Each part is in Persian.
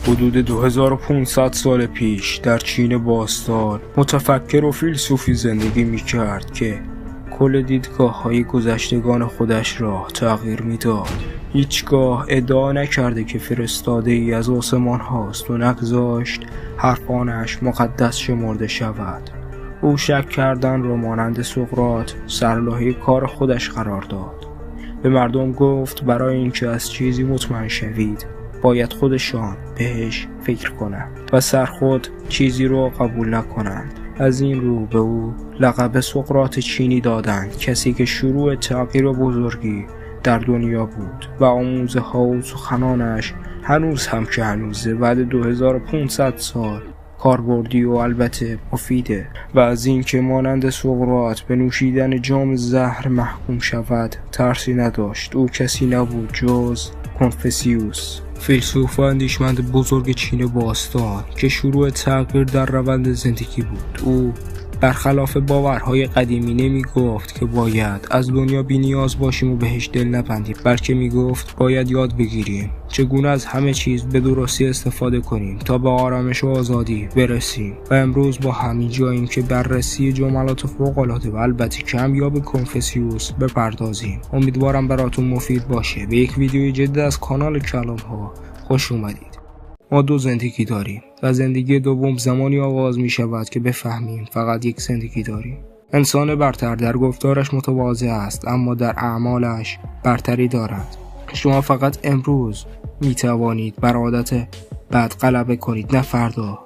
حدود 2500 سال پیش در چین باستان متفکر و فیلسوفی زندگی می‌کرد که کل دیدگاه‌های گذشتگان خودش را تغییر می‌داد. هیچگاه ادعا نکرده که فرستاده‌ای از آسمان هاست و نگذاشت حرفانش مقدس شمرده شود. او شک کردن را مانند سقراط سرلوحه کار خودش قرار داد. به مردم گفت برای اینکه از چیزی مطمئن شوید باید خودشان بهش فکر کنند و سرخود چیزی رو قبول نکنند. از این رو به او لقب سقراط چینی دادند، کسی که شروع تغییر بزرگی در دنیا بود و آموزه ها و سخنانش هنوز هم که هنوزه بعد 2500 سال کاربردی و البته مفیده. و از این که مانند سقراط به نوشیدن جام زهر محکوم شود ترسی نداشت. او کسی نبود جز کنفوسیوس، فیلسوف و اندیشمند بزرگ چین باستان که شروع تغییر در روند زندگی بود. او برخلاف باورهای قدیمی نمی گفت که باید از دنیا بی نیاز باشیم و بهش دل نبندیم، بلکه می گفت باید یاد بگیریم چگونه از همه چیز به درستی استفاده کنیم تا به آرامش و آزادی برسیم. و امروز با همین جاییم که بررسی جملات فوق‌العاده و البته کمیاب کنفوسیوس بپردازیم. امیدوارم براتون مفید باشه. به یک ویدیوی جدید از کانال کلام ها خوش اومدید. ما دو زندگی داریم و زندگی دوم زمانی آغاز می شود که بفهمیم فقط یک زندگی داریم. انسان برتر در گفتارش متواضع است اما در اعمالش برتری دارد. شما فقط امروز می توانید بر عادت بد غلبه کنید، نه فردا.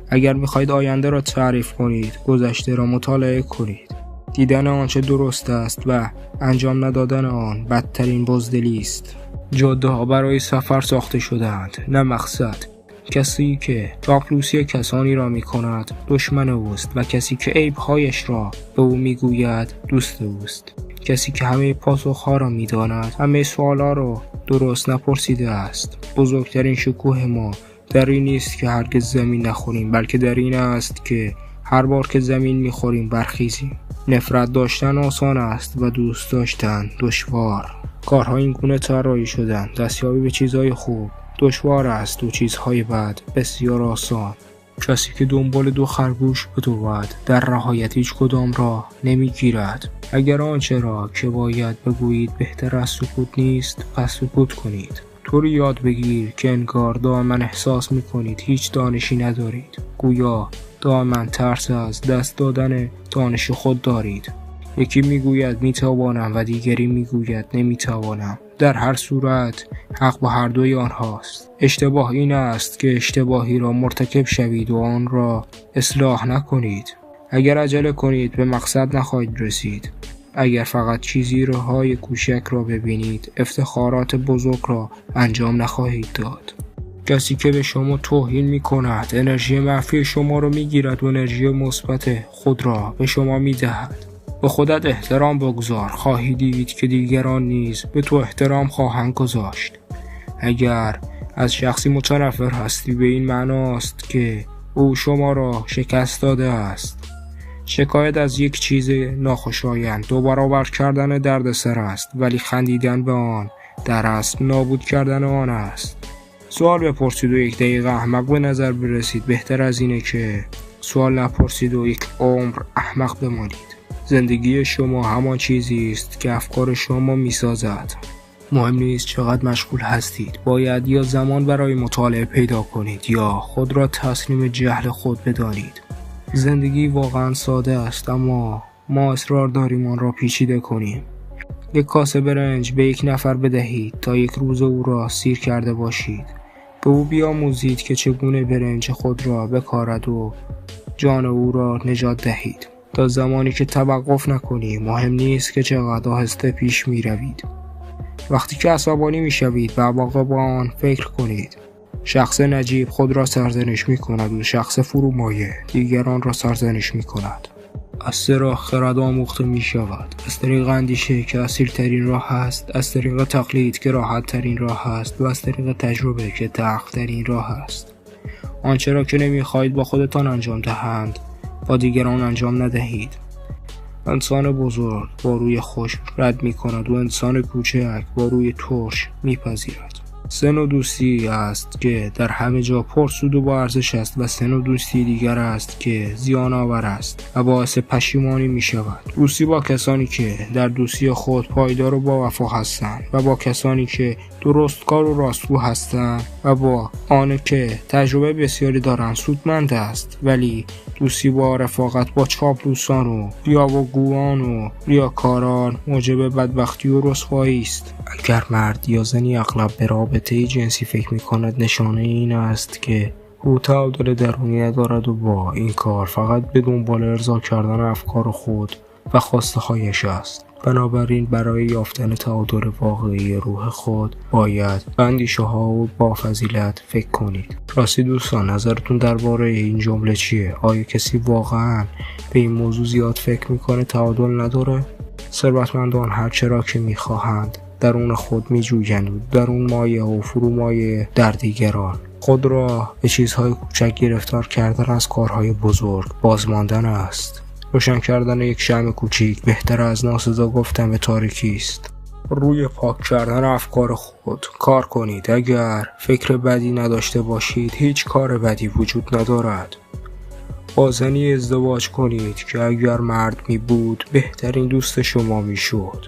اگر می خواهید آینده را تعریف کنید گذشته را مطالعه کنید. دیدن آنچه درست است و انجام ندادن آن بدترین بزدلی است. جاده ها برای سفر ساخته شده‌اند نه مقصد. کسی که چاپلوسی کسانی را می کند دشمن اوست و کسی که عیب‌هایش را به او می گوید دوست اوست. کسی که همه پاسخ‌ها را می داند همه سوال‌ها را درست نپرسیده است. بزرگترین شکوه ما در این نیست که هرگز زمین نخوریم، بلکه در این است که هر بار که زمین می خوریم برخیزیم. نفرت داشتن آسان است و دوست داشتن دشوار. کارها این گونه طراحی شدن دستیابی به چیزهای خوب دشوار است و چیزهای بد بسیار آسان. کسی که دنبال دو خرگوش بدود در نهایت هیچ کدام را نمیگیرد. اگر آنچه را که باید بگویید بهتر از سکوت نیست پس سکوت کنید. طوری یاد بگیر که انگار دائما احساس میکنید هیچ دانشی ندارید، گویا دائما ترس از دست دادن دانش خود دارید. یکی میگوید میتوانم و دیگری میگوید نمیتوانم. در هر صورت حق با هر دوی آنهاست. اشتباه این است که اشتباهی را مرتکب شوید و آن را اصلاح نکنید. اگر عجله کنید به مقصد نخواهید رسید. اگر فقط چیزی های کوچک را ببینید افتخارات بزرگ را انجام نخواهید داد. کسی که به شما توهین می کند انرژی منفی شما را می گیرد و انرژی مثبت خود را به شما می دهد. به خودت احترام بگذار، خواهی دید که دیگران نیز به تو احترام خواهند گذاشت. اگر از شخصی متنفر هستی به این معناست که او شما را شکست داده است. شکایت از یک چیز ناخوشایند 2 برابر کردن دردسر است، ولی خندیدن به آن در اصل نابود کردن آن است. سوال بپرسید و 1 دقیقه احمق به نظر برسید بهتر از اینه که سوال نپرسید و 1 عمر احمق بمانید. زندگی شما همان چیزی است که افکار شما میسازد. مهم نیست چقدر مشغول هستید، باید یا زمان برای مطالعه پیدا کنید یا خود را تسلیم جهل خود بدانید. زندگی واقعا ساده است اما ما اصرار داریم آن را پیچیده کنیم. 1 کاسه برنج به 1 نفر بدهید تا 1 روز او را سیر کرده باشید. به او بیاموزید که چگونه برنج خود را بکارد و جان او را نجات دهید. تا زمانی که توقف نکنید مهم نیست که چقدر آهسته پیش می روید. وقتی که عصبانی می شوید و واقع با آن فکر کنید. شخص نجیب خود را سرزنش می کند و شخص فرومایه دیگران را سرزنش می کند. از 3 راه خرد آموخته می شود. از طریق اندیشه که اصیل ترین راه است، از طریق تقلید که راحت ترین راه است و از طریق تجربه که دقیق ترین راه است. آنچه را که نمی خواهید با خودتان انجام دهند با دیگران انجام ندهید. انسان بزرگ با روی خشک رد می کند و انسان کوچک با روی ترش می پذیرد. سه نوع دوستی است که در همه جا پرسود و با ارزش است و سه نوع دوستی دیگر است که زیان آور است و باعث پشیمانی می شود. دوستی با کسانی که در دوستی خود پایدار و با وفا هستند و با کسانی که درستکار و راستگو هستند و با آن که تجربه بسیاری دارند سودمند است. ولی دوستی با رفاقت با چاپلوسان و ریاگویان و ریاکاران موجب بدبختی و رسوایی است. اگر مرد یا زنی اغلب به رابطه جنسی فکر می‌کند نشانه این است که او تعادل درونی ندارد و با این کار فقط به دنبال ارضا کردن افکار خود و خواسته هایش است. بنابراین برای یافتن تعادل واقعی روح خود باید به اندیشه ها و با فضیلت فکر کنید. راستی دوستان، نظرتون درباره این جمله چیه؟ آیا کسی واقعا به این موضوع زیاد فکر میکنه تعادل نداره؟ ثروتمندان هر چرا که میخواهند درون خود میجویند و درون مایه و فرومایه در دیگران. خود را به چیزهای کوچک گرفتار کردن از کارهای بزرگ بازماندن است. روشن کردن یک شمع کوچیک بهتر از ناسزا گفتن به تاریکی است. روی پاک کردن افکار خود کار کنید. اگر فکر بدی نداشته باشید هیچ کار بدی وجود ندارد. با زنی ازدواج کنید که اگر مرد می بود بهترین دوست شما می شد.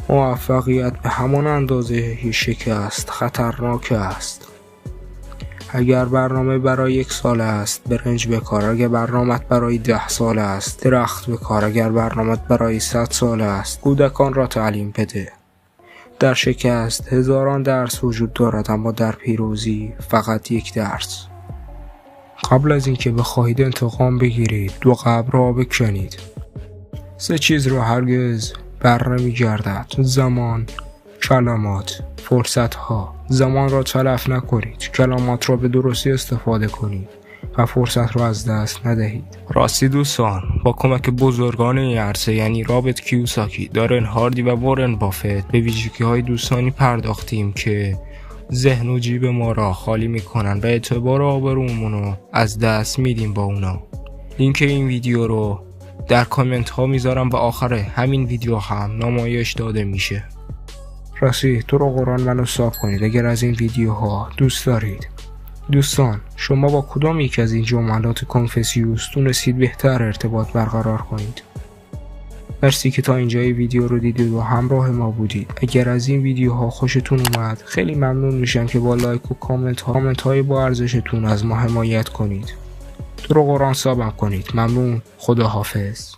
موفقیت به همان اندازه شکست خطرناک است. اگر برنامه برای 1 سال است برنج بکار، اگر برنامت برای 10 سال است درخت بکار، اگر برنامت برای 100 سال است کودکان را تعلیم بده. در شکست هزاران درس وجود دارد اما در پیروزی فقط 1 درس. قبل از اینکه بخواهید انتقام بگیرید 2 قبر را بکنید. 3 چیز را هرگز بر نمیگردد: زمان، کلمات، فرصت ها. زمان را تلف نکنید، کلمات را به درستی استفاده کنید و فرصت را از دست ندهید. راستی دوستان، با کمک بزرگان این عرصه یعنی رابرت کیوساکی، دارن هاردی و وارن بافت به ویژگی‌های دوستانی پرداختیم که ذهن و جیب ما را خالی میکنن و اعتبار و آبرومون رو از دست میدیم با اونا. لینک این ویدیو رو در کامنت ها میذارم و آخر همین ویدیو هم نمایش داده میشه. راستی تو رو قرآن منو ساب کنید اگر از این ویدیوها دوست دارید. دوستان، شما با کدام یک از این جملات کنفوسیوس تونستید بهتر ارتباط برقرار کنید؟ مرسی که تا اینجای ویدیو رو دیدید و همراه ما بودید. اگر از این ویدیوها خوشتون اومد خیلی ممنون میشم که با لایک و کامنت های با ارزشتون از ما حمایت کنید. تو رو قرآن سابم کنید. ممنون. خدا حافظ.